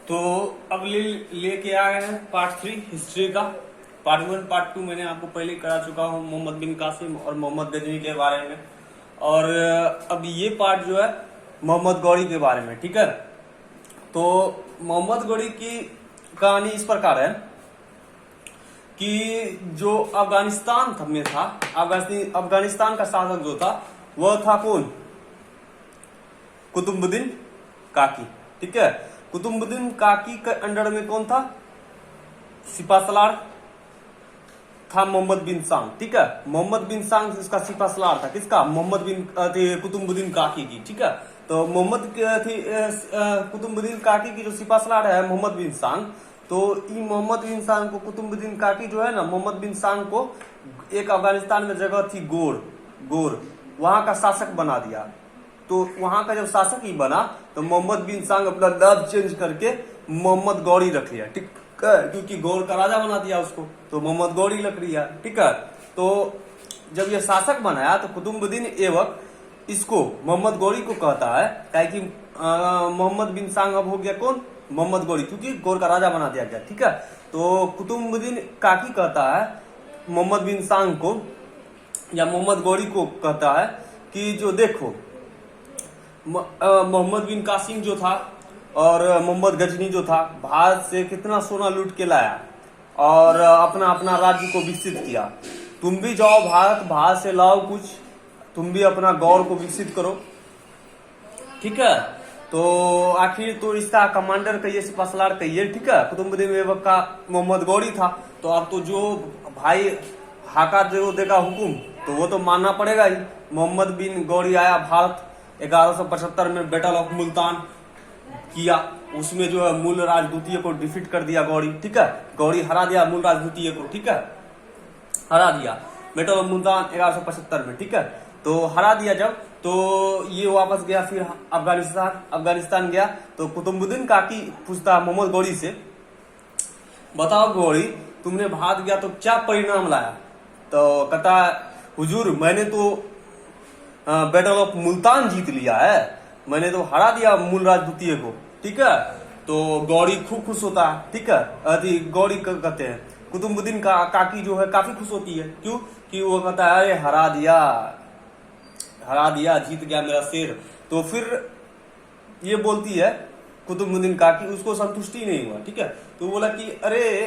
तो अब लेके आए हैं पार्ट 3 हिस्ट्री का। पार्ट 1 पार्ट 2 मैंने आपको पहले करा चुका हूँ मोहम्मद बिन कासिम और मोहम्मद गजनी के बारे में। और अब ये पार्ट जो है मोहम्मद गौरी के बारे में। ठीक है, तो मोहम्मद गौरी की कहानी इस प्रकार है कि जो अफगानिस्तान में था, अफगानिस्तान का शासक जो था वह था कौन? कुतुबुद्दीन काकी। ठीक है, कुतुबुद्दीन काकी के अंडर में कौन था? सिपासलार था मोहम्मद बिन सांग। ठीक है, मोहम्मद बिन सांग इसका सिपासलार था। किसका? मोहम्मद बिन कुतुबुद्दीन काकी की। ठीक है, तो कुतुबुद्दीन काकी की जो सिपासलार है मोहम्मद बिन सांग, तो मोहम्मद बिन सांग को कुतुबुद्दीन काकी जो है ना, मोहम्मद बिन सांग को एक अफगानिस्तान में जगह थी गोर, वहां का शासक बना दिया। तो वहां का जब शासक ही बना तो मोहम्मद बिन सांग अपना नाम चेंज करके मोहम्मद गौरी रख लिया। ठीक है, क्योंकि गौर का राजा बना दिया उसको, तो मोहम्मद गौरी रख लिया। ठीक है, तो जब ये शासक बनाया तो कुतुबुद्दीन ऐबक इसको मोहम्मद गौरी को कहता है, क्या कि मोहम्मद बिन सांग अब हो गया कौन? मोहम्मद गौरी, क्योंकि गौर का राजा बना दिया गया। ठीक है, तो कुतुबुद्दीन काकी कहता है मोहम्मद बिन सांग को या मोहम्मद गौरी को कहता है कि जो देखो मोहम्मद बिन कासिम जो था और मोहम्मद गजनी जो था भारत से कितना सोना लूट के लाया और अपना अपना राज्य को विकसित किया। तुम भी जाओ भारत से लाओ कुछ, तुम भी अपना गौर को विकसित करो। ठीक है, तो आखिर तो इसका कमांडर कहिए, सिपासलार कहिए। ठीक है, कुतुबुद्दीन ऐबक का मोहम्मद गौरी था। तो अब तो जो भाई हाका जो देगा हुकुम तो वो तो मानना पड़ेगा ही। मोहम्मद बिन गौरी आया भारत 1175 में बैटल ऑफ मुल्तान किया, उसमें जो है मूल राज द्वितीय को डिफीट कर दिया गौरी। ठीक है, गौरी हरा दिया मूल राज द्वितीय को। ठीक है, हरा दिया बैटल ऑफ मुल्तान 1175 में। ठीक है, तो हरा दिया जब, तो ये वापस गया फिर अफगानिस्तान गया। तो कुतुबुद्दीन काकी पूछता मोहम्मद गौरी से, बताओ गौरी, तुमने भारत गया तो क्या परिणाम लाया? तो कहता हुजूर, मैंने तो बैटल ऑफ मुल्तान जीत लिया है, मैंने तो हरा दिया मूल राज द्वितीय को। ठीक है, तो गौरी खूब खुश होता है। ठीक है, गौरी कहते हैं कुतुबुद्दीन काकी जो है काफी खुश होती है। क्यों? कि वो कहता है अरे हरा दिया, जीत गया मेरा शेर। तो फिर ये बोलती है कुतुबुद्दीन काकी, उसको संतुष्टि नहीं हुआ। ठीक है, तो बोला कि अरे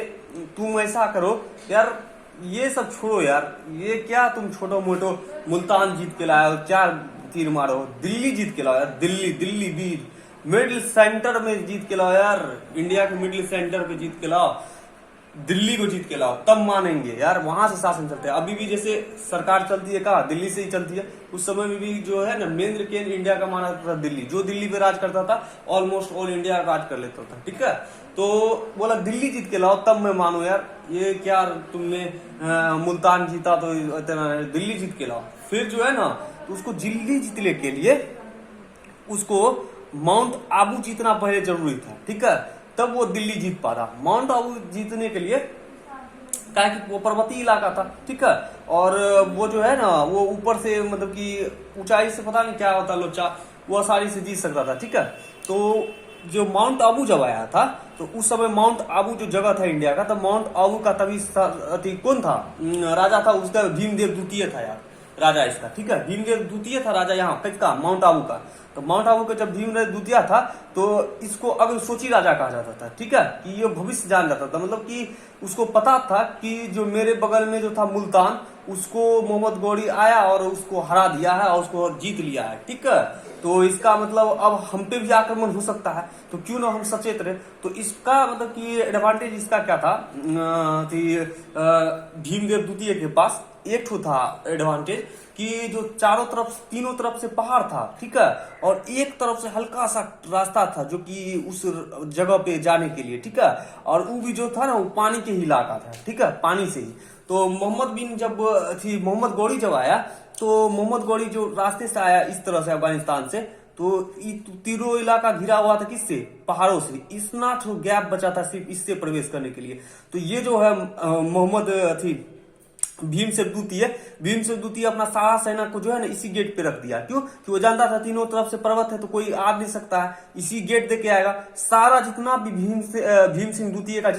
तुम ऐसा करो यार, ये सब छोड़ो यार, ये क्या तुम छोटो मोटो मुल्तान जीत के लाओ, 4 तीर मारो, दिल्ली जीत के लाओ यार, दिल्ली बीज मिडिल सेंटर में जीत के लाओ यार, इंडिया के मिडिल सेंटर पे जीत के लाओ, दिल्ली को जीत के लाओ, तब मानेंगे यार। वहां से शासन चलते हैं, अभी भी जैसे सरकार चलती है कहा, दिल्ली से ही चलती है। उस समय में भी जो है ना, मेंद्र केंद्र इंडिया का माना था दिल्ली, जो दिल्ली पे राज करता था ऑलमोस्ट ऑल इंडिया राज कर लेता था। ठीक है, तो बोला दिल्ली जीत के लाओ तब मैं मानू यार, ये क्या तुमने मुल्तान जीता तो दिल्ली जीत के लाओ। फिर जो है ना, तो उसको दिल्ली जीतने के लिए उसको माउंट आबू जीतना पहले जरूरी था। ठीक है, तब वो दिल्ली जीत पा रहा। माउंट आबू जीतने के लिए क्या कि वो पर्वतीय इलाका था। ठीक है, और वो जो है ना, वो ऊपर से मतलब कि ऊंचाई से पता नहीं क्या होता लोचा, वो आसानी से जीत सकता था। ठीक है, तो जो माउंट आबू जब आया था तो उस समय माउंट आबू जो जगह था इंडिया का, तो माउंट आबू का तभी कौन था? राजा था उसका भीमदेव द्वितीय था यार, राजा इसका। ठीक है, भीमदेव द्वितीय था राजा यहाँ किसका? माउंट आबू का। तो माउंट आबू का जब भीमदेव द्वितीय था तो इसको अग्र सोची राजा कहा जाता था। ठीक है, कि ये भविष्य जान जाता था, मतलब कि उसको पता था कि जो मेरे बगल में जो था मुल्तान, उसको मोहम्मद गौरी आया और उसको हरा दिया है और उसको जीत लिया है। ठीक है, तो इसका मतलब अब हम पे भी आक्रमण हो सकता है, तो क्यों ना हम सचेत रहे। तो इसका मतलब कि एडवांटेज इसका क्या था? भीमदेव द्वितीय के पास एक ठो था एडवांटेज कि जो चारों तरफ, तीनों तरफ से पहाड़ था। ठीक है, और एक तरफ से हल्का सा रास्ता था जो कि उस जगह पे जाने के लिए। ठीक है, और वो भी जो था ना, वो पानी के ही इलाका था। ठीक है, पानी से ही। तो मोहम्मद गौरी जब आया, तो मोहम्मद गौरी जो रास्ते से आया इस तरह से अफगानिस्तान से, तो तीनों इलाका घिरा हुआ था किससे? पहाड़ों से। इतना गैप बचा था सिर्फ इससे प्रवेश करने के लिए। तो ये जो है मोहम्मद भीमसेन द्वितीय अपना सारा सेना को जो है ना इसी गेट पे रख दिया। क्यों? कि वो जानता था तीनों तरफ से पर्वत है तो कोई आ नहीं सकता है, इसी गेट दे के आएगा। सारा जितना भी भीमसेन द्वितीय का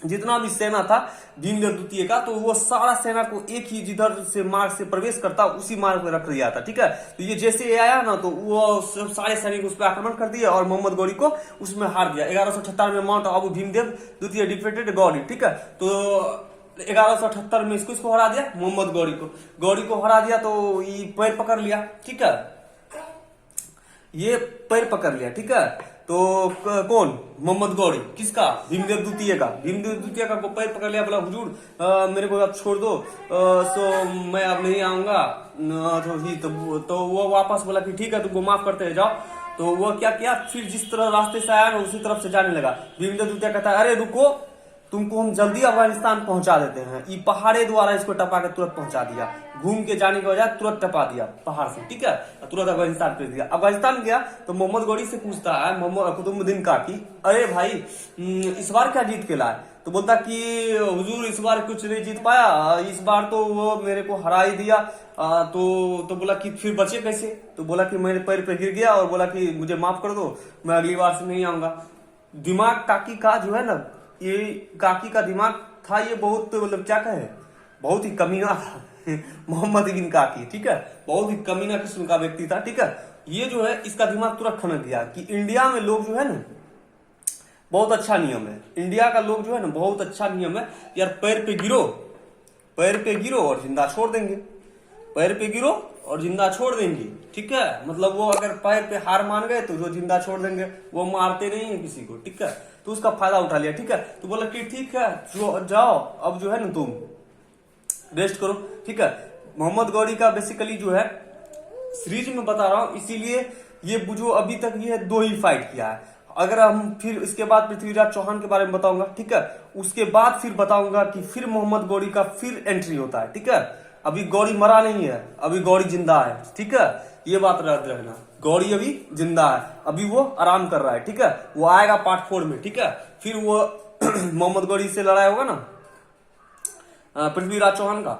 जितना भी सेना था भीमदेव द्वितीय का, तो वो सारा सेना को एक ही जिधर से मार्ग से प्रवेश करता उसी मार्ग पे रख दिया था। ठीक है, तो ये जैसे ये आया ना तो वो सारे सैनिक उस पर आक्रमण कर दिया और मोहम्मद गौरी को उसमें हार दिया। 1178 में माउंट आबू भीमदेव द्वितीय डिफीटेड गौरी। ठीक है, तो 1178 में इसको हरा दिया, मोहम्मद गौरी को हरा दिया। तो ये पैर पकड़ लिया। ठीक है, ये पैर पकड़ लिया। ठीक है, तो कौन? मोहम्मद गौरी। किसका? भीमदेव द्वितीय का को पैर पकड़ लिया, बोला हुजूर मेरे को अब छोड़ दो, सो मैं अब नहीं आऊंगा। तो वो वापस बोला कि ठीक है तुमको माफ करते हैं, जाओ। तो वो क्या किया, फिर जिस तरह रास्ते से आया ना उसी तरफ से जाने लगा। भीमदेव द्वितीय कहता है अरे रुको, तुमको हम जल्दी अफगानिस्तान पहुंचा देते हैं। ये पहाड़े द्वारा इसको टपा के तुरंत पहुंचा दिया, घूम के जाने के बजाय तुरंत टपा दिया पहाड़ से। ठीक है, तुरंत अफगानिस्तान भेज दिया। अफगानिस्तान गया तो मोहम्मद गौरी से पूछता है मोहम्मद कुतुबुद्दीन काकी, अरे भाई इस बार क्या जीत के लाए? तो बोलता कि हुजूर इस बार कुछ नहीं जीत पाया, इस बार तो वो मेरे को हरा ही दिया। तो बोला कि फिर बचे कैसे? तो बोला कि मेरे पैर पे गिर गया और बोला कि मुझे माफ कर दो, मैं अगली बार से नहीं आऊंगा। दिमाग काकी का जो है ना, ये काकी का दिमाग था ये बहुत मतलब क्या कहे, बहुत ही कमीना था मोहम्मद बिन काकी। ठीक है, बहुत ही कमीना किस्म का व्यक्ति था। ठीक है, ये जो है इसका दिमाग तुरंत खनक गया कि इंडिया में लोग जो है ना बहुत अच्छा नियम है, इंडिया का लोग जो है ना बहुत अच्छा नियम है यार, पैर पे गिरो और जिंदा छोड़ देंगे, पैर पे गिरो और जिंदा छोड़ देंगे। ठीक है, मतलब वो अगर पैर पे हार मान गए तो जो जिंदा छोड़ देंगे, वो मारते नहीं है किसी को। ठीक है, तो उसका फायदा उठा लिया। ठीक है, तो बोला कि ठीक है जाओ अब जो है ना तुम रेस्ट करो। ठीक है, मोहम्मद गौरी का बेसिकली जो है सीरीज में बता रहा हूं, इसीलिए ये जो अभी तक ये 2 ही फाइट किया है। अगर हम फिर इसके बाद पृथ्वीराज चौहान के बारे में बताऊंगा। ठीक है, उसके बाद फिर बताऊंगा कि फिर मोहम्मद गौरी का फिर एंट्री होता है। ठीक है, अभी गौरी मरा नहीं है, अभी गौरी जिंदा है। ठीक है, ये बात याद रखना, गौरी अभी जिंदा है, अभी वो आराम कर रहा है। ठीक है, वो आएगा पार्ट 4 में। ठीक है, फिर वो मोहम्मद गौरी से लड़ाई होगा ना पृथ्वीराज चौहान का,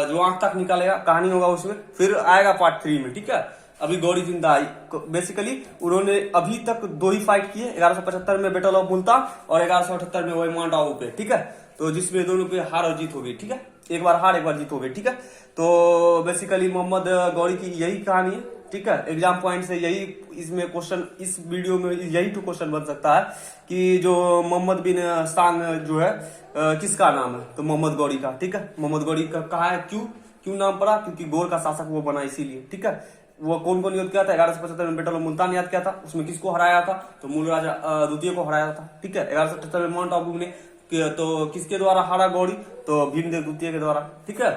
जो आंख तक निकालेगा कहानी होगा उसमें, फिर आएगा पार्ट 3 में। ठीक है, अभी गौरी जिंदा आई। बेसिकली उन्होंने अभी तक 2 ही फाइट किए, 1175 में बैटल ऑफ मुल्तान और 1178 में वही माउंट आबू पे। ठीक है, तो जिसमें दोनों पे हार और जीत हो गई। ठीक है, एक बार हार एक बार जीत हो गई। ठीक है, तो बेसिकली मोहम्मद गौरी की यही कहानी है। ठीक है, एग्जाम पॉइंट से यही इसमें क्वेश्चन, इस वीडियो में यही 2 क्वेश्चन बन सकता है कि जो मोहम्मद बिन सांग जो है किसका नाम है? तो मोहम्मद गौरी का। ठीक है, मोहम्मद गौरी का कहा है, क्यों नाम पड़ा? क्योंकि गौर का शासक वो बना इसीलिए। ठीक है, वो कौन कौन याद किया था? 1175 में बैटल ऑफ मुल्तान याद किया था, उसमें किसको हराया था? तो मूल राजा द्वितीय को हराया था। ठीक है, 1177 में माउंट आबू ने तो किसके द्वारा हारा गौरी? तो भीमदेव द्वितीय के द्वारा। ठीक है,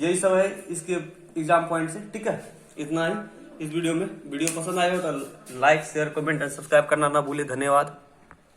यही सब है इसके एग्जाम पॉइंट से। ठीक है, इतना ही इस वीडियो में। वीडियो पसंद आए हो तो like share comment and subscribe करना ना भूले। धन्यवाद।